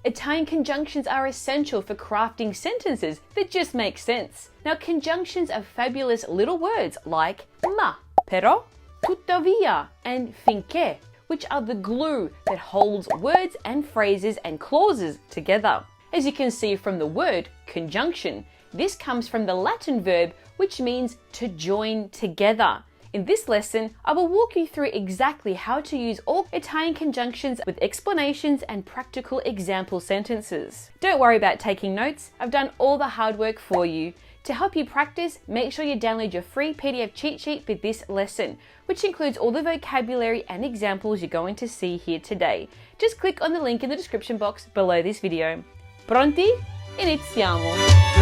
Italian conjunctions are essential for crafting sentences that just make sense. Now, conjunctions are fabulous little words like ma, però, tuttavia, and finché, which are the glue that holds words and phrases and clauses together. As you can see from the word conjunction, this comes from the Latin verb which means to join together. In this lesson, I will walk you through exactly how to use all Italian conjunctions with explanations and practical example sentences. Don't worry about taking notes, I've done all the hard work for you. To help you practice, make sure you download your free PDF cheat sheet for this lesson, which includes all the vocabulary and examples you're going to see here today. Just click on the link in the description box below this video. Pronti? Iniziamo!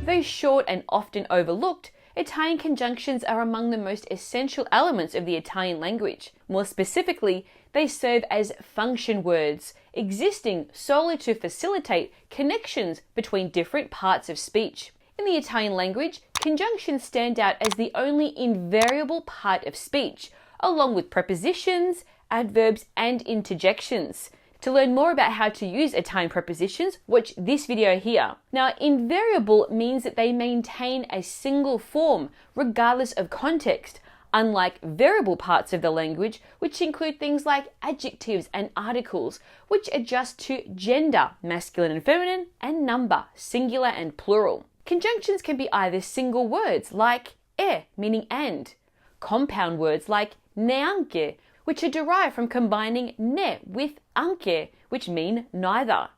Though short and often overlooked, Italian conjunctions are among the most essential elements of the Italian language. More specifically, they serve as function words, existing solely to facilitate connections between different parts of speech. In the Italian language, conjunctions stand out as the only invariable part of speech, along with prepositions, adverbs, and interjections. To learn more about how to use Italian prepositions, watch this video here. Now, invariable means that they maintain a single form, regardless of context, unlike variable parts of the language, which include things like adjectives and articles, which adjust to gender, masculine and feminine, and number, singular and plural. Conjunctions can be either single words, like meaning and, compound words like neanche, which are derived from combining ne with anche, which mean neither,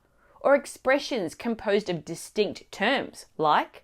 or expressions composed of distinct terms, like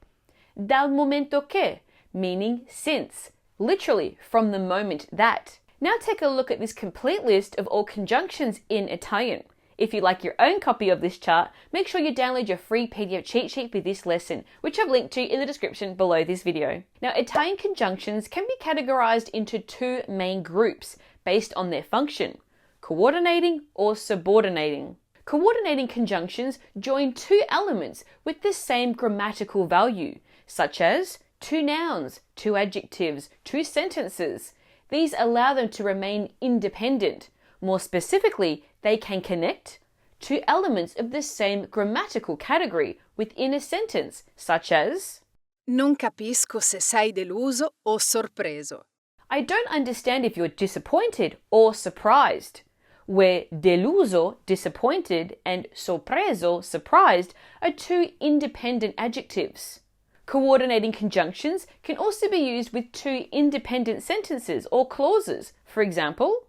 dal momento che, meaning since, literally from the moment that. Now take a look at this complete list of all conjunctions in Italian. If you'd like your own copy of this chart, make sure you download your free PDF cheat sheet for this lesson, which I've linked to in the description below this video. Now, Italian conjunctions can be categorized into two main groups based on their function: coordinating or subordinating. Coordinating conjunctions join two elements with the same grammatical value, such as two nouns, two adjectives, two sentences. These allow them to remain independent. More specifically, they can connect two elements of the same grammatical category within a sentence, such as Non capisco se sei deluso o sorpreso. I don't understand if you're disappointed or surprised, where deluso, disappointed, and sorpreso, surprised, are two independent adjectives. Coordinating conjunctions can also be used with two independent sentences or clauses. For example,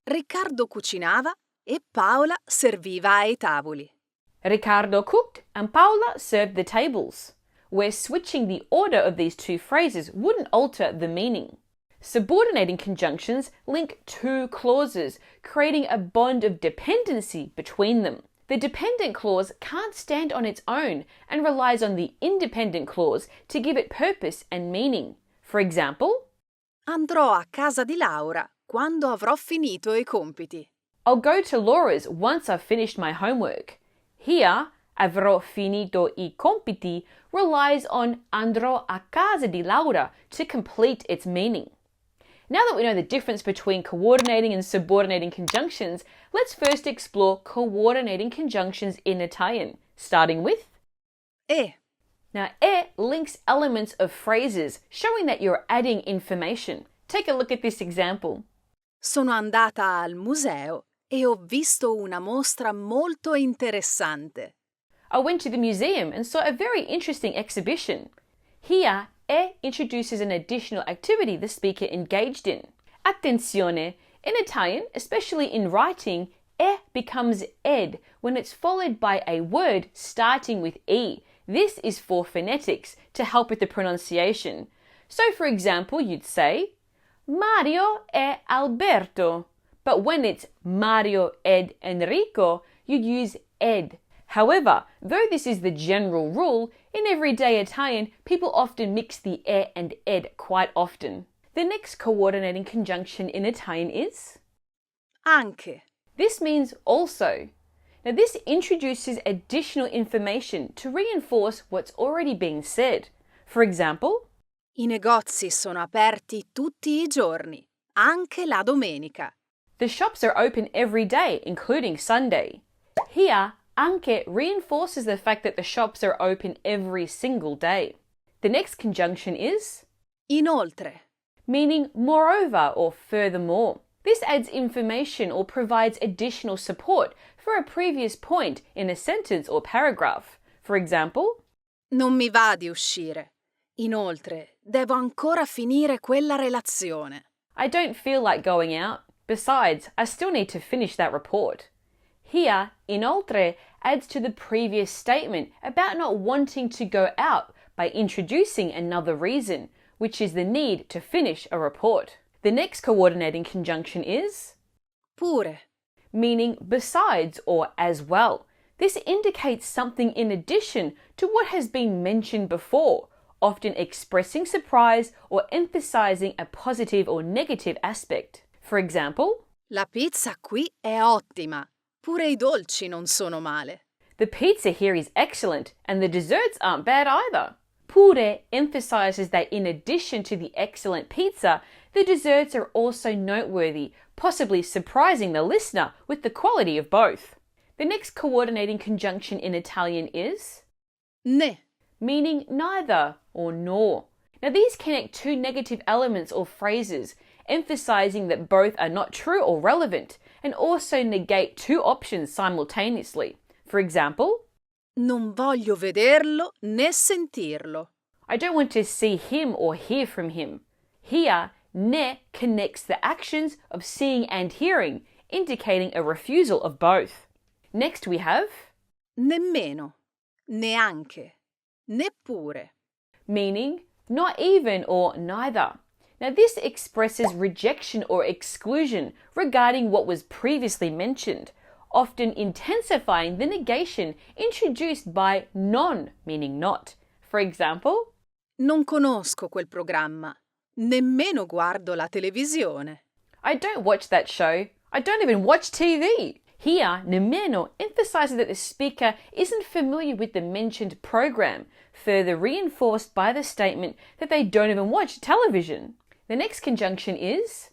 Riccardo cucinava e Paola serviva ai tavoli. Riccardo cooked and Paola served the tables, where switching the order of these two phrases wouldn't alter the meaning. Subordinating conjunctions link two clauses, creating a bond of dependency between them. The dependent clause can't stand on its own and relies on the independent clause to give it purpose and meaning. For example, Andrò a casa di Laura quando avrò finito i compiti. I'll go to Laura's once I've finished my homework. Here, avrò finito I compiti relies on andrò a casa di Laura to complete its meaning. Now that we know the difference between coordinating and subordinating conjunctions, let's first explore coordinating conjunctions in Italian, starting with E. Now, links elements of phrases, showing that you're adding information. Take a look at this example. Sono andata al museo e ho visto una mostra molto interessante. I went to the museum and saw a very interesting exhibition. Here, introduces an additional activity the speaker engaged in. Attenzione! In Italian, especially in writing, becomes ed when it's followed by a word starting with e. This is for phonetics to help with the pronunciation. So, for example, you'd say Mario e Alberto. But when it's Mario ed Enrico, you'd use ed. However, though this is the general rule, in everyday Italian, people often mix the e and ed quite often. The next coordinating conjunction in Italian is Anche. This means also. Now, this introduces additional information to reinforce what's already being said. For example, I negozi sono aperti tutti I giorni, anche la domenica. The shops are open every day, including Sunday. Here, anche reinforces the fact that the shops are open every single day. The next conjunction is Inoltre. meaning moreover or furthermore. This adds information or provides additional support for a previous point in a sentence or paragraph. For example, Non mi va di uscire. Inoltre, devo ancora finire quella relazione. I don't feel like going out. Besides, I still need to finish that report. Here, inoltre adds to the previous statement about not wanting to go out by introducing another reason, which is the need to finish a report. The next coordinating conjunction is Pure. meaning besides or as well. This indicates something in addition to what has been mentioned before, often expressing surprise or emphasizing a positive or negative aspect. For example, La pizza qui è ottima. Pure i dolci non sono male. the pizza here is excellent and the desserts aren't bad either. Pure emphasizes that in addition to the excellent pizza, the desserts are also noteworthy, possibly surprising the listener with the quality of both. The next coordinating conjunction in Italian is Ne. meaning neither or nor. Now these connect two negative elements or phrases, emphasizing that both are not true or relevant, and also negate two options simultaneously. For example, Non voglio vederlo né sentirlo. I don't want to see him or hear from him. Here, ne connects the actions of seeing and hearing, indicating a refusal of both. Next we have Nemmeno. Neanche. Neppure. meaning not even or neither. Now this expresses rejection or exclusion regarding what was previously mentioned, often intensifying the negation introduced by non, meaning not. For example, Non conosco quel programma. Nemmeno guardo la televisione. I don't watch that show. I don't even watch TV. Here, nemmeno emphasizes that the speaker isn't familiar with the mentioned program, further reinforced by the statement that they don't even watch television. The next conjunction is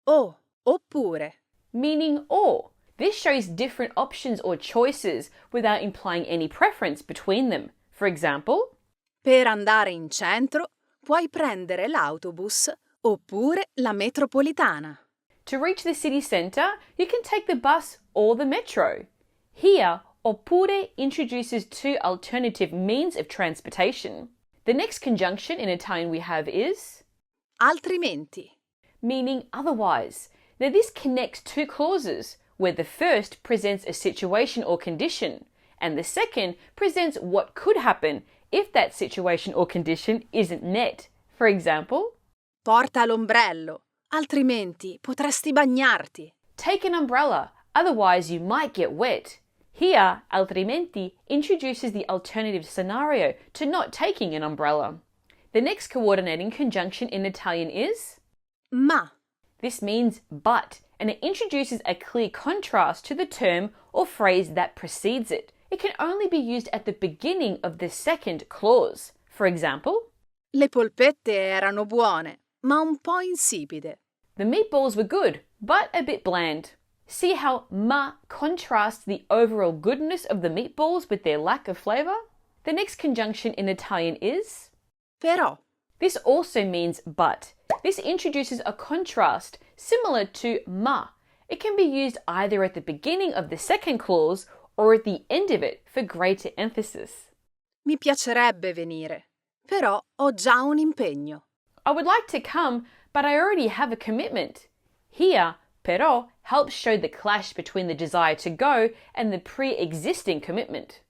O. Oppure. meaning or. This shows different options or choices without implying any preference between them. For example, Per andare in centro puoi prendere l'autobus oppure la metropolitana. to reach the city centre, you can take the bus or the metro. Here, oppure introduces two alternative means of transportation. The next conjunction in Italian we have is Altrimenti. meaning otherwise. Now this connects two clauses, where the first presents a situation or condition, and the second presents what could happen if that situation or condition isn't met. For example, Porta l'ombrello, altrimenti potresti bagnarti. take an umbrella, otherwise you might get wet. Here, altrimenti introduces the alternative scenario to not taking an umbrella. The next coordinating conjunction in Italian is Ma. This means but, and it introduces a clear contrast to the term or phrase that precedes it. It can only be used at the beginning of the second clause. For example, Le polpette erano buone, ma un po' insipide. the meatballs were good, but a bit bland. See how ma contrasts the overall goodness of the meatballs with their lack of flavour? The next conjunction in Italian is Però. This also means but. This introduces a contrast similar to ma. It can be used either at the beginning of the second clause or at the end of it for greater emphasis. Mi piacerebbe venire, però ho già un impegno. I would like to come, but I already have a commitment. Here, però helps show the clash between the desire to go and the pre-existing commitment.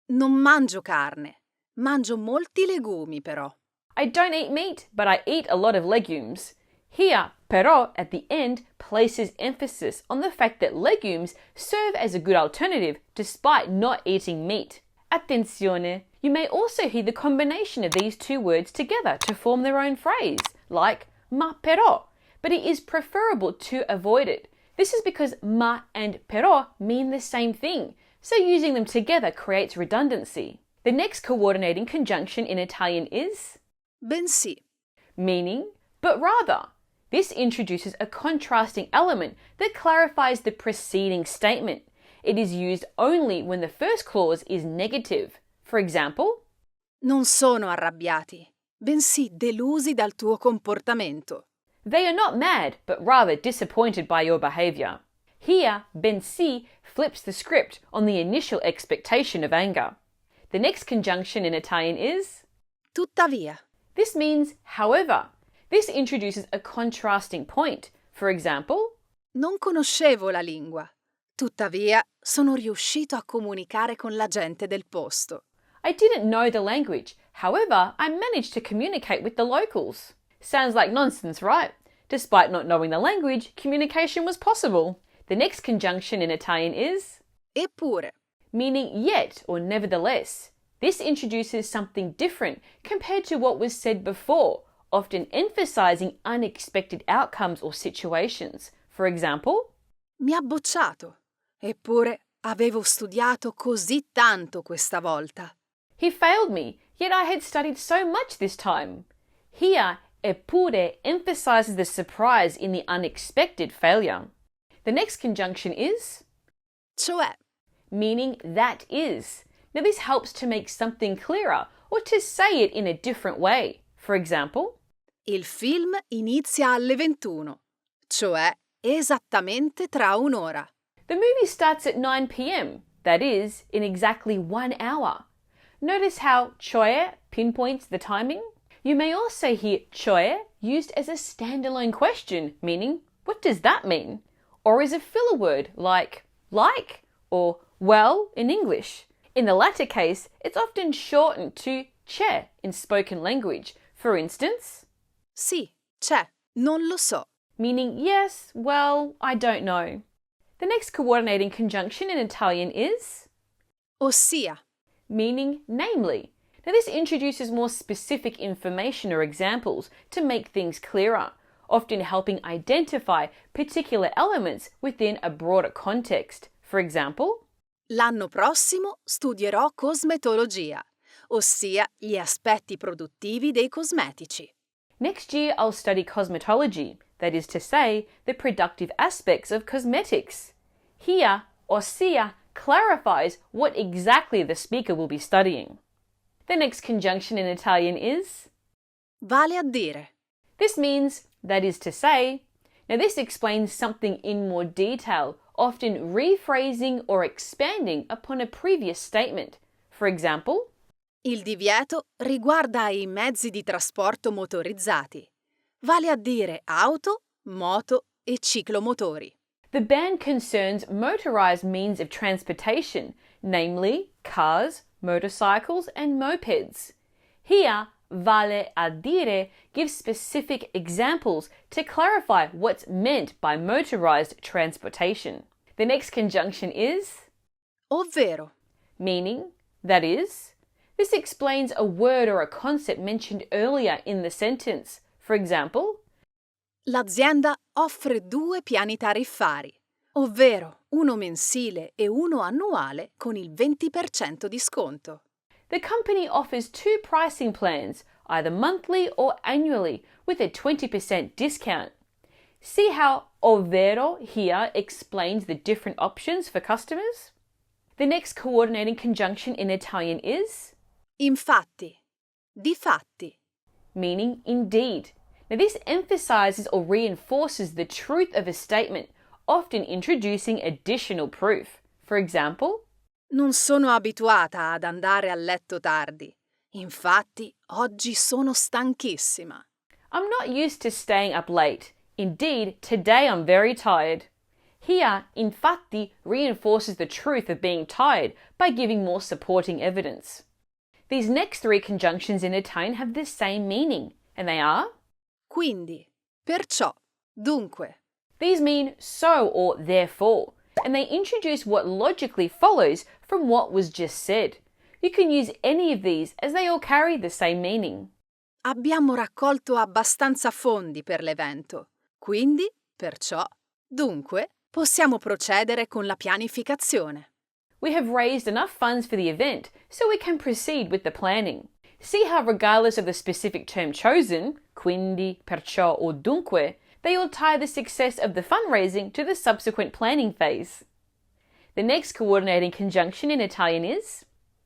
Non mangio carne, mangio molti legumi però. I don't eat meat, but I eat a lot of legumes. Here, però at the end places emphasis on the fact that legumes serve as a good alternative despite not eating meat. Attenzione! You may also hear the combination of these two words together to form their own phrase, like ma però, but it is preferable to avoid it. This is because ma and però mean the same thing, so using them together creates redundancy. The next coordinating conjunction in Italian is Bensì. meaning but rather. This introduces a contrasting element that clarifies the preceding statement. It is used only when the first clause is negative. For example, Non sono arrabbiati, bensì delusi dal tuo comportamento. they are not mad, but rather disappointed by your behavior. Here, bensì flips the script on the initial expectation of anger. The next conjunction in Italian is Tuttavia, this means however. This introduces a contrasting point. For example, non conoscevo la lingua. Tuttavia, sono riuscito a comunicare con la gente del posto. I didn't know the language. However, I managed to communicate with the locals. Sounds like nonsense, right? Despite not knowing the language, communication was possible. The next conjunction in Italian is Eppure, meaning yet or nevertheless. This introduces something different compared to what was said before, often emphasizing unexpected outcomes or situations. For example, mi ha bocciato. Eppure, avevo studiato così tanto questa volta. he failed me, yet I had studied so much this time. Here, eppure emphasizes the surprise in the unexpected failure. The next conjunction is Cioè, meaning that is. Now this helps to make something clearer or to say it in a different way. For example, il film inizia alle 21, cioè esattamente tra un'ora. the movie starts at 9 p.m., that is, in exactly 1 hour. Notice how cioè pinpoints the timing? You may also hear cioè used as a standalone question, meaning, what does that mean? Or as a filler word like or well in English. In the latter case, it's often shortened to c'è in spoken language. For instance, Sì, c'è, non lo so. meaning yes, well, I don't know. The next coordinating conjunction in Italian is Ossia, meaning namely. Now this introduces more specific information or examples to make things clearer, often helping identify particular elements within a broader context. For example, l'anno prossimo studierò cosmetologia, ossia gli aspetti produttivi dei cosmetici. next year I'll study cosmetology, that is to say, the productive aspects of cosmetics. Here, ossia clarifies what exactly the speaker will be studying. The next conjunction in Italian is Vale a dire, this means, that is to say. Now this explains something in more detail, often rephrasing or expanding upon a previous statement. For example, il divieto riguarda i mezzi di trasporto motorizzati, vale a dire auto, moto e ciclomotori. the ban concerns motorized means of transportation, namely cars, motorcycles and mopeds. Here, vale a dire gives specific examples to clarify what's meant by motorized transportation. The next conjunction is Ovvero, meaning, that is. This explains a word or a concept mentioned earlier in the sentence. For example, l'azienda offre 2 piani tariffari, ovvero uno mensile e uno annuale con il 20% di sconto. the company offers 2 pricing plans, either monthly or annually, with a 20% discount. See how ovvero here explains the different options for customers? The next coordinating conjunction in Italian is Infatti, difatti, meaning indeed. Now this emphasizes or reinforces the truth of a statement, often introducing additional proof. For example, non sono abituata ad andare a letto tardi. Infatti, oggi sono stanchissima. I'm not used to staying up late. Indeed, today I'm very tired. Here, infatti reinforces the truth of being tired by giving more supporting evidence. These next 3 conjunctions in Italian have the same meaning, and they are Quindi, perciò, dunque. these mean so or therefore, and they introduce what logically follows from what was just said. You can use any of these as they all carry the same meaning. Abbiamo raccolto abbastanza fondi per l'evento. Quindi, perciò, dunque, possiamo procedere con la pianificazione. We have raised enough funds for the event, so we can proceed with the planning. See how regardless of the specific term chosen, quindi, perciò or dunque, They all tie the success of the fundraising to the subsequent planning phase. The next coordinating conjunction in Italian is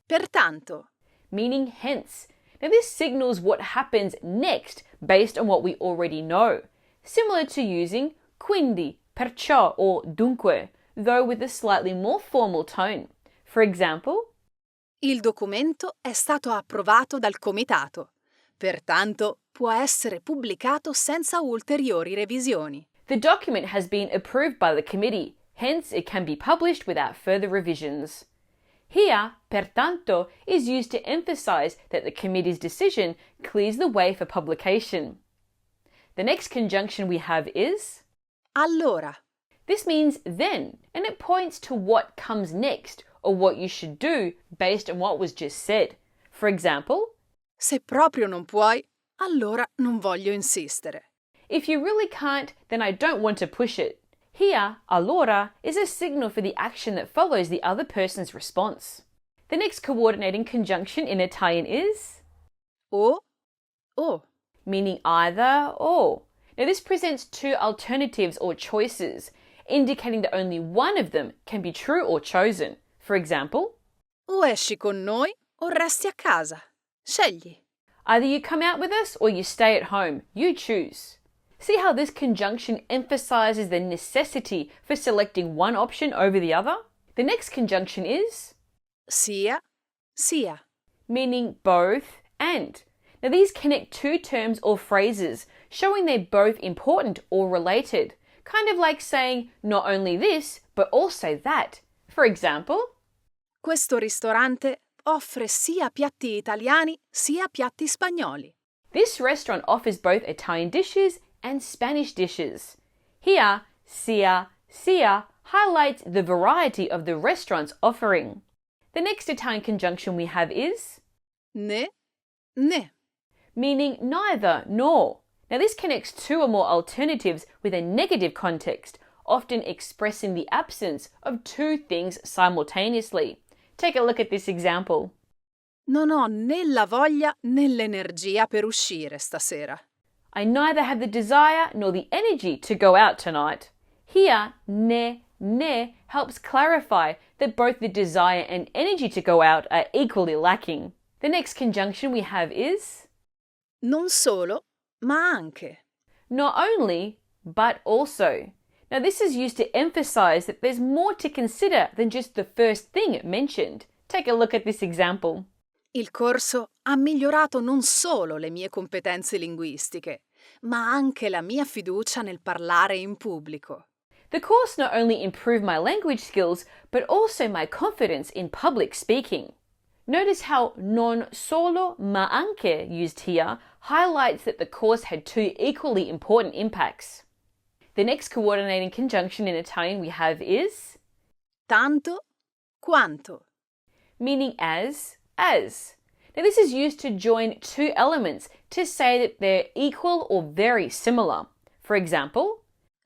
Pertanto. meaning hence. Now this signals what happens next based on what we already know, similar to using quindi, perciò, or dunque, though with a slightly more formal tone. For example, Il documento è stato approvato dal comitato, pertanto può essere pubblicato senza ulteriori revisioni. the document has been approved by the committee, hence it can be published without further revisions. Here, pertanto is used to emphasize that the committee's decision clears the way for publication. The next conjunction we have is Allora. This means then, and it points to what comes next or what you should do based on what was just said. For example, Se proprio non puoi, allora non voglio insistere. if you really can't, then I don't want to push it. Here, allora is a signal for the action that follows the other person's response. The next coordinating conjunction in Italian is O. O. meaning either or. Now this presents two alternatives or choices, indicating that only one of them can be true or chosen. For example, O esci con noi o resti a casa. Scegli. either you come out with us or you stay at home. You choose. See how this conjunction emphasizes the necessity for selecting one option over the other? The next conjunction is Sia. Sia. meaning both and. Now these connect two terms or phrases, showing they're both important or related. Kind of like saying not only this, but also that. For example, Questo ristorante offre sia piatti italiani sia piatti spagnoli. this restaurant offers both Italian dishes and Spanish dishes. Here, sia highlights the variety of the restaurant's offering. The next Italian conjunction we have is Ne. Ne. meaning neither nor. Now this connects two or more alternatives with a negative context, often expressing the absence of two things simultaneously. Take a look at this example. Non ho né la voglia né l'energia per uscire stasera. I neither have the desire nor the energy to go out tonight. Here, ne helps clarify that both the desire and energy to go out are equally lacking. The next conjunction we have is Non solo, ma anche. not only, but also. Now this is used to emphasize that there's more to consider than just the first thing mentioned. Take a look at this example. Il corso ha migliorato non solo le mie competenze linguistiche, ma anche la mia fiducia nel parlare in pubblico. The course not only improved my language skills, but also my confidence in public speaking. Notice how non solo ma anche used here highlights that the course had two equally important impacts. The next coordinating conjunction in Italian we have is Tanto quanto. meaning as. Now this is used to join two elements to say that they're equal or very similar. For example,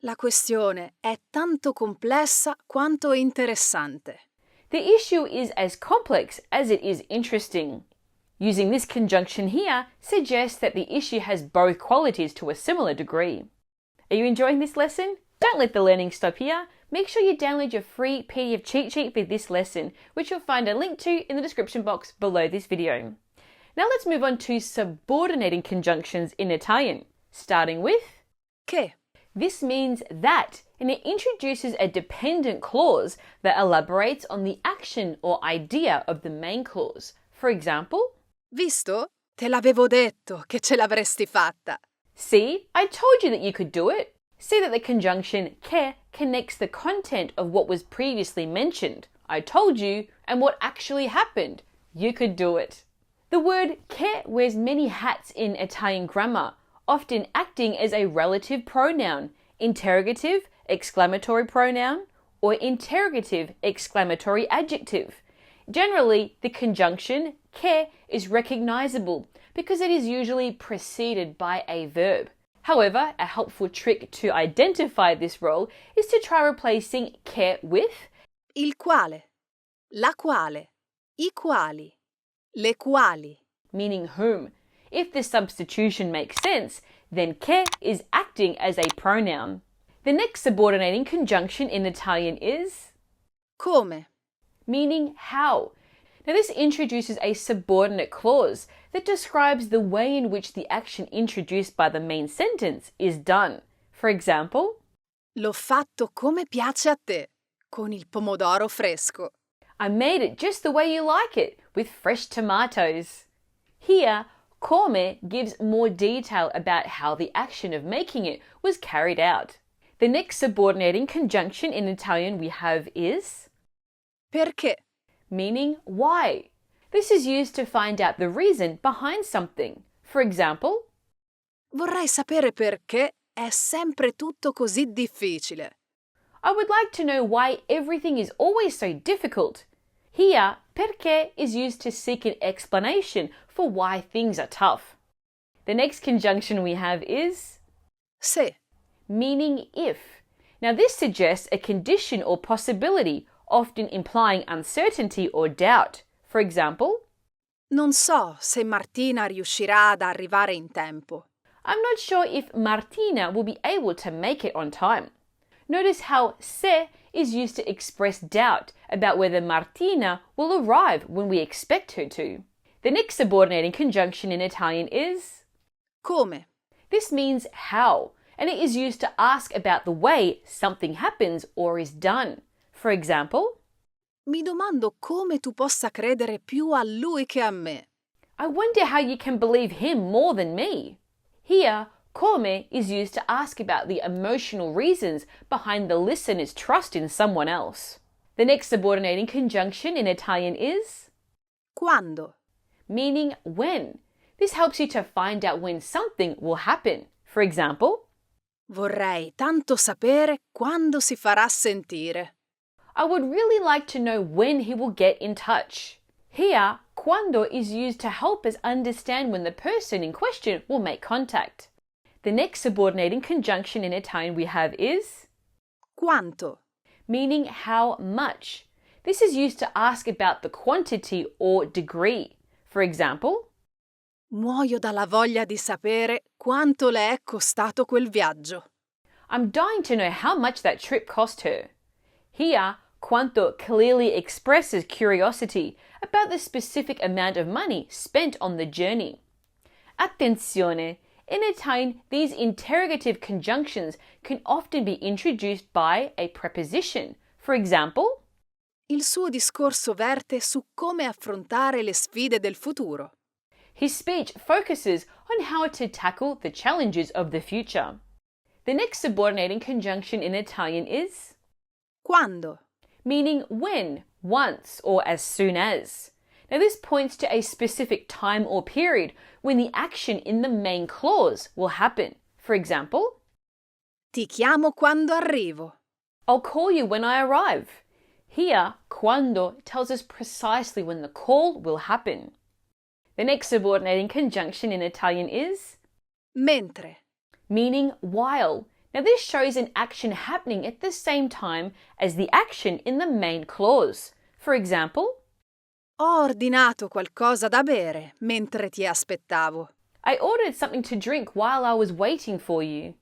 La questione è tanto complessa quanto interessante. the issue is as complex as it is interesting. Using this conjunction here suggests that the issue has both qualities to a similar degree. Are you enjoying this lesson? Don't let the learning stop here. Make sure you download your free PDF cheat sheet for this lesson, which you'll find a link to in the description box below this video. Now let's move on to subordinating conjunctions in Italian, starting with Che. this means that, and it introduces a dependent clause that elaborates on the action or idea of the main clause. For example, Visto? Te l'avevo detto che ce l'avresti fatta. see, I told you that you could do it. See that the conjunction che connects the content of what was previously mentioned. I told you, and what actually happened. You could do it. The word che wears many hats in Italian grammar, often acting as a relative pronoun, interrogative, exclamatory pronoun, or interrogative, exclamatory adjective. Generally, the conjunction che is recognizable because it is usually preceded by a verb. However, a helpful trick to identify this role is to try replacing che with Il quale. La quale. I quali. Le quali. meaning whom. If this substitution makes sense, then che is acting as a pronoun. The next subordinating conjunction in Italian is come, meaning how. Now this introduces a subordinate clause that describes the way in which the action introduced by the main sentence is done. For example, l'ho fatto come piace a te, con il pomodoro fresco. I made it just the way you like it, with fresh tomatoes. Here, come gives more detail about how the action of making it was carried out. The next subordinating conjunction in Italian we have is Perché? meaning why. This is used to find out the reason behind something. For example, Vorrei sapere perché è sempre tutto così difficile. I would like to know why everything is always so difficult. Here, perché is used to seek an explanation for why things are tough. The next conjunction we have is Se, meaning if. Now this suggests a condition or possibility, often implying uncertainty or doubt. For example, non so se Martina riuscirà ad arrivare in tempo. I'm not sure if Martina will be able to make it on time. Notice how se is used to express doubt about whether Martina will arrive when we expect her to. The next subordinating conjunction in Italian is Come? this means how, and it is used to ask about the way something happens or is done. For example, Mi domando come tu possa credere più a lui che a me. I wonder how you can believe him more than me. Here, come is used to ask about the emotional reasons behind the listener's trust in someone else. The next subordinating conjunction in Italian is Quando? meaning when. This helps you to find out when something will happen. For example, Vorrei tanto sapere quando si farà sentire. I would really like to know when he will get in touch. Here, quando is used to help us understand when the person in question will make contact. The next subordinating conjunction in Italian we have is Quanto? meaning how much. This is used to ask about the quantity or degree. For example, Muoio dalla voglia di sapere quanto le è costato quel viaggio. I'm dying to know how much that trip cost her. Here, quanto clearly expresses curiosity about the specific amount of money spent on the journey. Attenzione! In Italian, these interrogative conjunctions can often be introduced by a preposition. For example, Il suo discorso verte su come affrontare le sfide del futuro. his speech focuses on how to tackle the challenges of the future. The next subordinating conjunction in Italian is Quando? meaning when, once, or as soon as. Now this points to a specific time or period when the action in the main clause will happen. For example, Ti chiamo quando arrivo. I'll call you when I arrive. Here, quando tells us precisely when the call will happen. The next subordinating conjunction in Italian is Mentre. meaning while. Now this shows an action happening at the same time as the action in the main clause. For example, Ho ordinato qualcosa da bere mentre ti aspettavo. I ordered something to drink while I was waiting for you.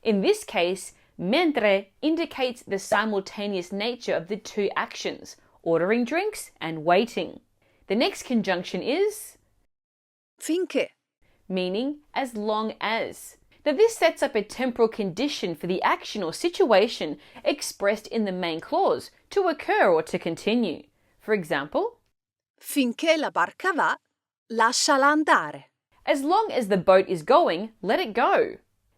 In this case, mentre indicates the simultaneous nature of the two actions, ordering drinks and waiting. The next conjunction is Finché. meaning as long as. Now this sets up a temporal condition for the action or situation expressed in the main clause to occur or to continue. For example, Finché la barca va, lasciala andare. as long as the boat is going, let it go.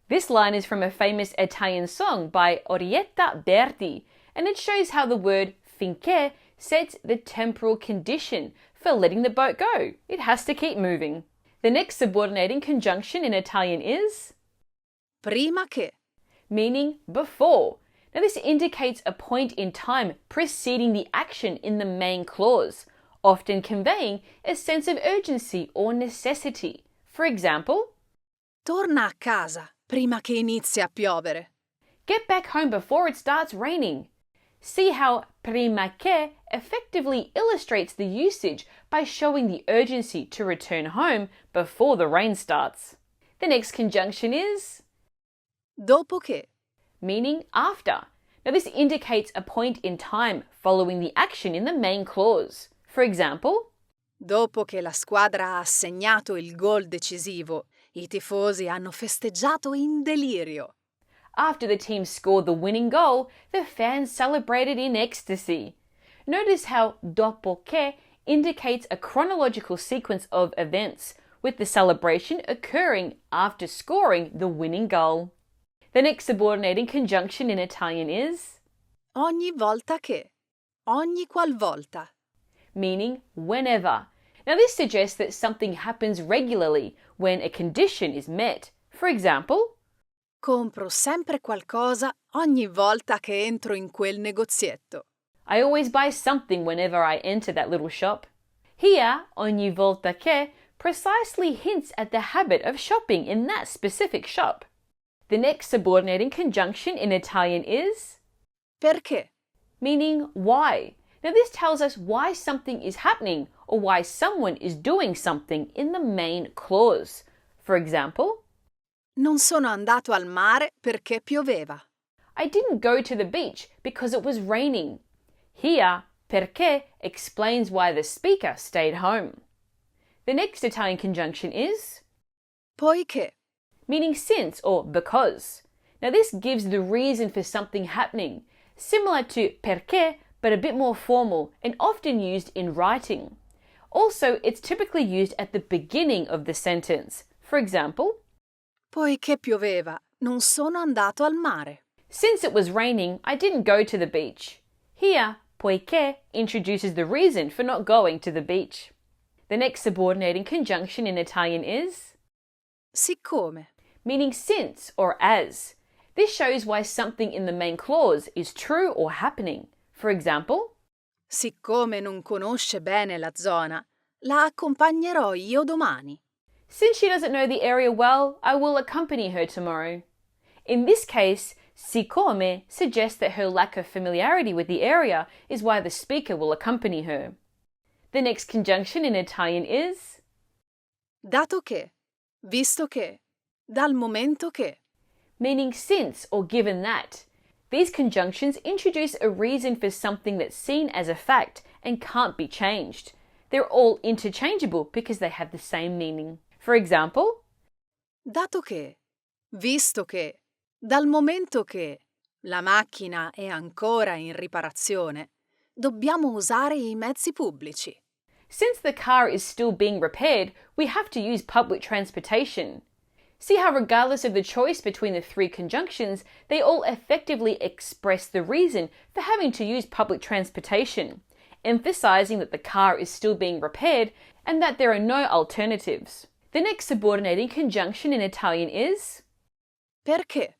This line is from a famous Italian song by Orietta Berti, and it shows how the word finché sets the temporal condition for letting the boat go. It has to keep moving. The next subordinating conjunction in Italian is Prima che. meaning before. Now this indicates a point in time preceding the action in the main clause, often conveying a sense of urgency or necessity. For example, Torna a casa prima che inizi a piovere. get back home before it starts raining. See how prima che effectively illustrates the usage by showing the urgency to return home before the rain starts. The next conjunction is Dopo che. meaning after. Now this indicates a point in time following the action in the main clause. For example, Dopo che la squadra ha segnato il gol decisivo, i tifosi hanno festeggiato in delirio. after the team scored the winning goal, the fans celebrated in ecstasy. Notice how dopo che indicates a chronological sequence of events, with the celebration occurring after scoring the winning goal. The next subordinating conjunction in Italian is Ogni volta che. Ogni qualvolta. meaning whenever. Now this suggests that something happens regularly when a condition is met. For example, Compro sempre qualcosa ogni volta che entro in quel negozietto. I always buy something whenever I enter that little shop. Here, ogni volta che precisely hints at the habit of shopping in that specific shop. The next subordinating conjunction in Italian is Perché? meaning why. Now this tells us why something is happening or why someone is doing something in the main clause. For example, Non sono andato al mare perché pioveva. I didn't go to the beach because it was raining. Here, perché explains why the speaker stayed home. The next Italian conjunction is Poiché. meaning since or because. Now this gives the reason for something happening, similar to perché but a bit more formal and often used in writing. Also, it's typically used at the beginning of the sentence. For example, Poiché pioveva, non sono andato al mare. since it was raining, I didn't go to the beach. Here, poiché introduces the reason for not going to the beach. The next subordinating conjunction in Italian is Siccome. meaning since or as. This shows why something in the main clause is true or happening. For example, Siccome non conosce bene la zona, la accompagnerò io domani. since she doesn't know the area well, I will accompany her tomorrow. In this case, siccome suggests that her lack of familiarity with the area is why the speaker will accompany her. The next conjunction in Italian is Dato che. Visto che. Dal momento che. meaning since or given that. These conjunctions introduce a reason for something that's seen as a fact and can't be changed. They're all interchangeable because they have the same meaning. For example, Dato che. Visto che. Dal momento che. La macchina è ancora in riparazione. Dobbiamo usare i mezzi pubblici. since the car is still being repaired, we have to use public transportation. See how regardless of the choice between the three conjunctions, they all effectively express the reason for having to use public transportation, emphasizing that the car is still being repaired and that there are no alternatives. The next subordinating conjunction in Italian is Perché?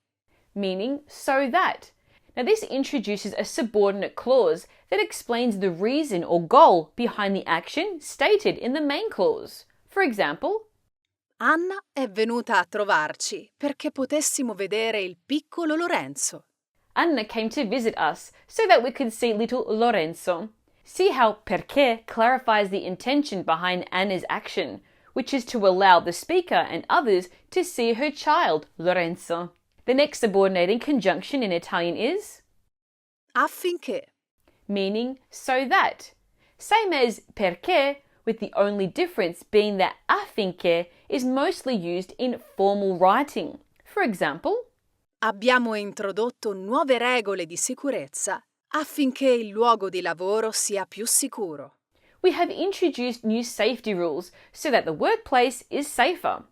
meaning so that. Now this introduces a subordinate clause that explains the reason or goal behind the action stated in the main clause. For example, Anna è venuta a trovarci perché potessimo vedere il piccolo Lorenzo. Anna came to visit us so that we could see little Lorenzo. See how perché clarifies the intention behind Anna's action, which is to allow the speaker and others to see her child, Lorenzo. The next subordinating conjunction in Italian is Affinché. meaning so that. Same as perché, with the only difference being that affinché is mostly used in formal writing. For example, Abbiamo introdotto nuove regole di sicurezza affinché il luogo di lavoro sia più sicuro. we have introduced new safety rules so that the workplace is safer.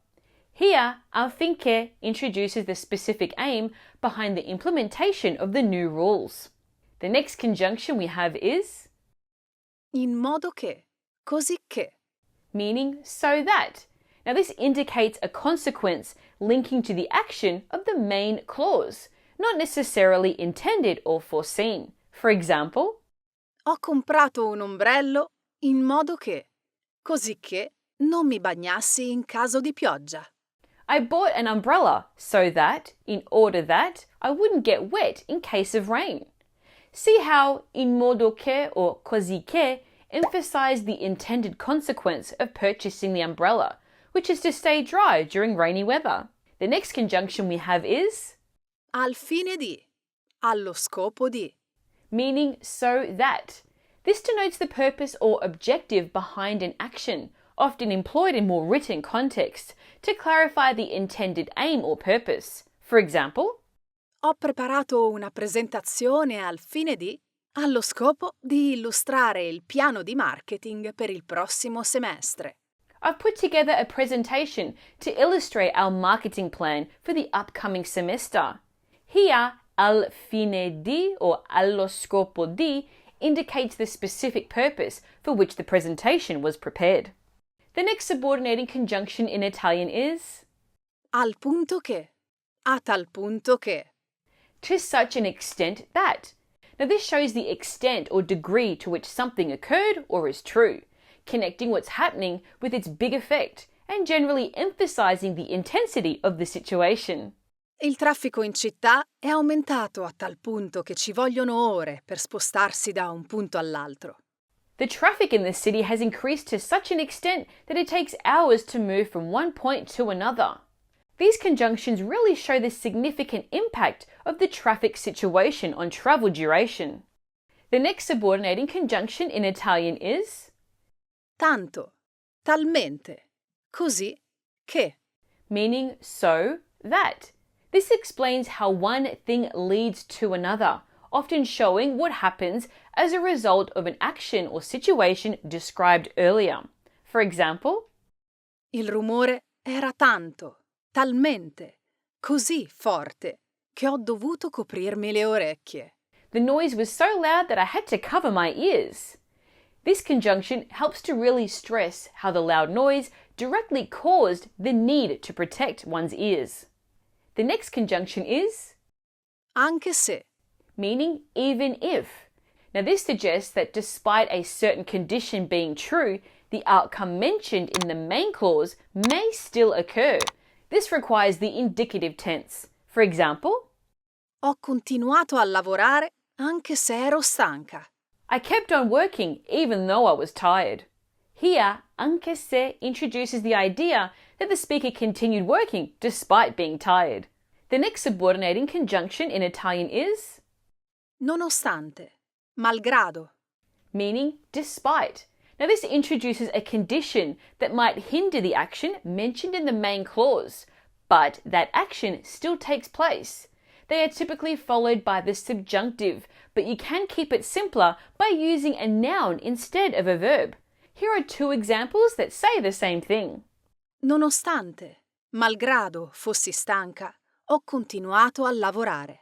Here, affinché introduces the specific aim behind the implementation of the new rules. The next conjunction we have is In modo che. Così che. meaning so that. Now this indicates a consequence linking to the action of the main clause, not necessarily intended or foreseen. For example, Ho comprato un ombrello in modo che. Così che non mi bagnassi in caso di pioggia. I bought an umbrella so that, in order that, I wouldn't get wet in case of rain. See how in modo che or così che emphasize the intended consequence of purchasing the umbrella, which is to stay dry during rainy weather. The next conjunction we have is Al fine di, allo scopo di. meaning so that. This denotes the purpose or objective behind an action, often employed in more written contexts to clarify the intended aim or purpose. For example, Ho preparato una presentazione al fine di, allo scopo di illustrare il piano di marketing per il prossimo semestre. I've put together a presentation to illustrate our marketing plan for the upcoming semester. Here, al fine di or allo scopo di indicates the specific purpose for which the presentation was prepared. The next subordinating conjunction in Italian is Al punto che, a tal punto che. to such an extent that. Now this shows the extent or degree to which something occurred or is true, connecting what's happening with its big effect and generally emphasizing the intensity of the situation. Il traffico in città è aumentato a tal punto che ci vogliono ore per spostarsi da un punto all'altro. The traffic in the city has increased to such an extent that it takes hours to move from one point to another. These conjunctions really show the significant impact of the traffic situation on travel duration. The next subordinating conjunction in Italian is Tanto, talmente, così che. meaning so that. This explains how one thing leads to another, often showing what happens as a result of an action or situation described earlier. For example, Il rumore era tanto, talmente, così forte che ho dovuto coprirmi le orecchie. the noise was so loud that I had to cover my ears. This conjunction helps to really stress how the loud noise directly caused the need to protect one's ears. The next conjunction is Anche se. meaning even if. Now this suggests that despite a certain condition being true, the outcome mentioned in the main clause may still occur. This requires the indicative tense. For example, Ho continuato a lavorare anche se ero stanca. I kept on working even though I was tired. Here, anche se introduces the idea that the speaker continued working despite being tired. The next subordinating conjunction in Italian is Nonostante, malgrado. meaning despite. Now this introduces a condition that might hinder the action mentioned in the main clause, but that action still takes place. They are typically followed by the subjunctive, but you can keep it simpler by using a noun instead of a verb. Here are two examples that say the same thing. Nonostante, malgrado fossi stanca, ho continuato a lavorare.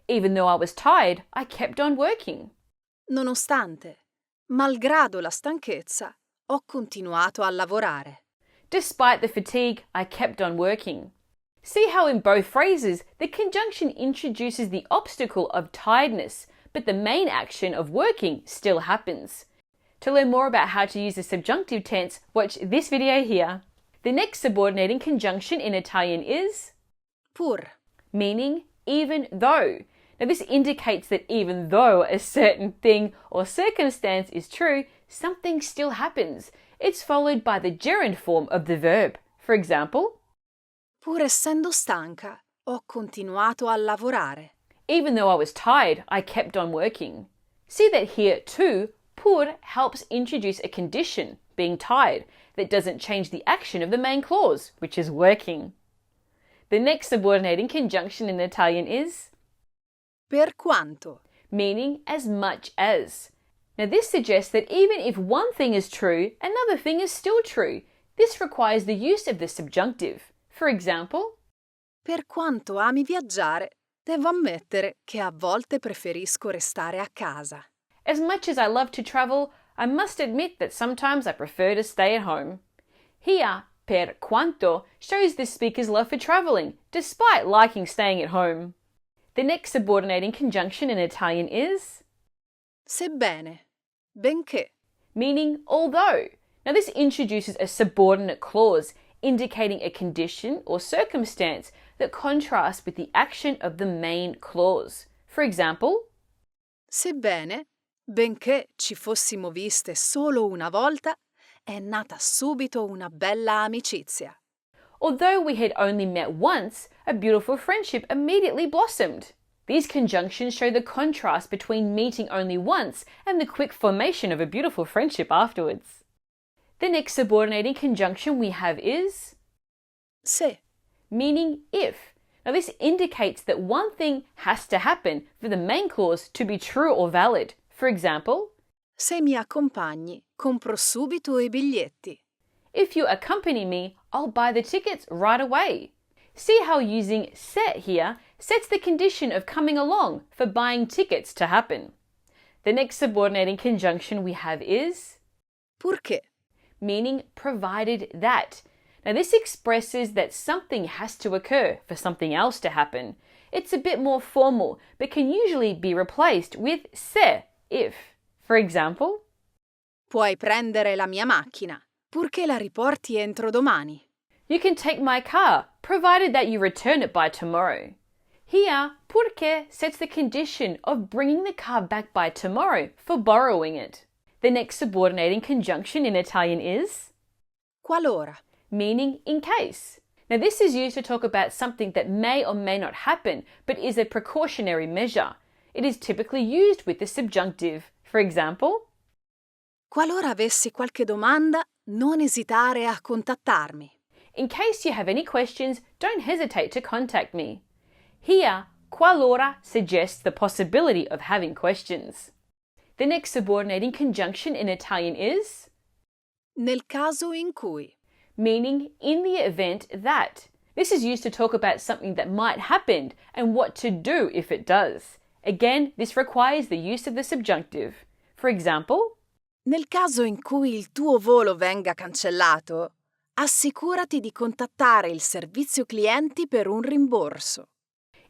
Even though I was tired, I kept on working. Nonostante, malgrado la stanchezza, ho continuato a lavorare. Despite the fatigue, I kept on working. See how in both phrases the conjunction introduces the obstacle of tiredness, but the main action of working still happens. To learn more about how to use the subjunctive tense, watch this video here. The next subordinating conjunction in Italian is Pur, meaning even though. Now this indicates that even though a certain thing or circumstance is true, something still happens. It's followed by the gerund form of the verb. For example, pur essendo stanca, ho continuato a lavorare. even though I was tired, I kept on working. See that here too, pur helps introduce a condition, being tired, that doesn't change the action of the main clause, which is working. The next subordinating conjunction in Italian is Per quanto. meaning as much as. Now this suggests that even if one thing is true, another thing is still true. This requires the use of the subjunctive. For example, Per quanto ami viaggiare, devo ammettere che a volte preferisco restare a casa. as much as I love to travel, I must admit that sometimes I prefer to stay at home. Here, per quanto shows the speaker's love for traveling, despite liking staying at home. The next subordinating conjunction in Italian is Sebbene, benché. meaning although. Now this introduces a subordinate clause indicating a condition or circumstance that contrasts with the action of the main clause. For example, Sebbene, benché ci fossimo viste solo una volta, è nata subito una bella amicizia. Although we had only met once, a beautiful friendship immediately blossomed. These conjunctions show the contrast between meeting only once and the quick formation of a beautiful friendship afterwards. The next subordinating conjunction we have is Se. meaning if. Now this indicates that one thing has to happen for the main clause to be true or valid. For example, Se mi accompagni, compro subito i biglietti. if you accompany me, I'll buy the tickets right away. See how using se here sets the condition of coming along for buying tickets to happen. The next subordinating conjunction we have is Purché. meaning provided that. Now this expresses that something has to occur for something else to happen. It's a bit more formal, but can usually be replaced with se if. For example, Puoi prendere la mia macchina, purché la riporti entro domani. you can take my car, provided that you return it by tomorrow. Here, porque sets the condition of bringing the car back by tomorrow for borrowing it. The next subordinating conjunction in Italian is Qualora. meaning in case. Now this is used to talk about something that may or may not happen, but is a precautionary measure. It is typically used with the subjunctive. For example, Qualora avessi qualche domanda, non esitare a contattarmi. in case you have any questions, don't hesitate to contact me. Here, qualora suggests the possibility of having questions. The next subordinating conjunction in Italian is Nel caso in cui. meaning in the event that. This is used to talk about something that might happen and what to do if it does. Again, this requires the use of the subjunctive. For example, Nel caso in cui il tuo volo venga cancellato, assicurati di contattare il servizio clienti per un rimborso.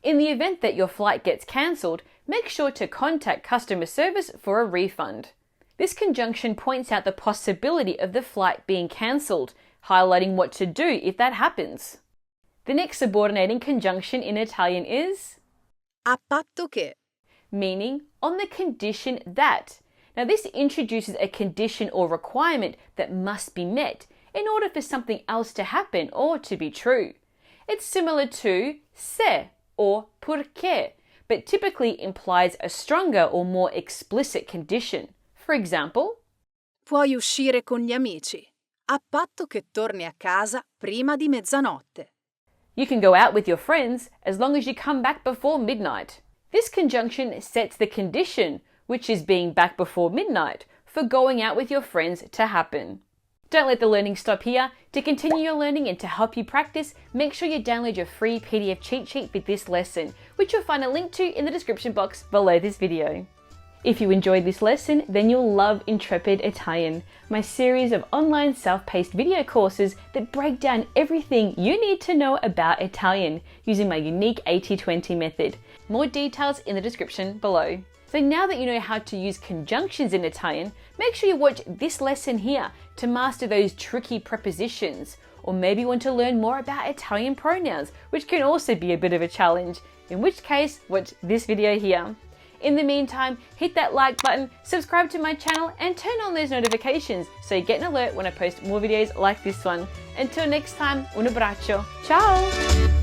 in the event that your flight gets cancelled, make sure to contact customer service for a refund. This conjunction points out the possibility of the flight being cancelled, highlighting what to do if that happens. The next subordinating conjunction in Italian is A patto che. meaning on the condition that. Now this introduces a condition or requirement that must be met in order for something else to happen or to be true. It's similar to se or perché, but typically implies a stronger or more explicit condition. For example, Puoi uscire con gli amici, a patto che torni a casa prima di mezzanotte. you can go out with your friends as long as you come back before midnight. This conjunction sets the condition, which is being back before midnight, for going out with your friends to happen. Don't let the learning stop here. To continue your learning and to help you practice, make sure you download your free PDF cheat sheet for this lesson, which you'll find a link to in the description box below this video. If you enjoyed this lesson, then you'll love Intrepid Italian, my series of online self-paced video courses that break down everything you need to know about Italian using my unique 80-20 method. More details in the description below. So now that you know how to use conjunctions in Italian, make sure you watch this lesson here to master those tricky prepositions, or maybe you want to learn more about Italian pronouns, which can also be a bit of a challenge, in which case watch this video here. In the meantime, hit that like button, subscribe to my channel and turn on those notifications so you get an alert when I post more videos like this one. Until next time, un abbraccio, ciao!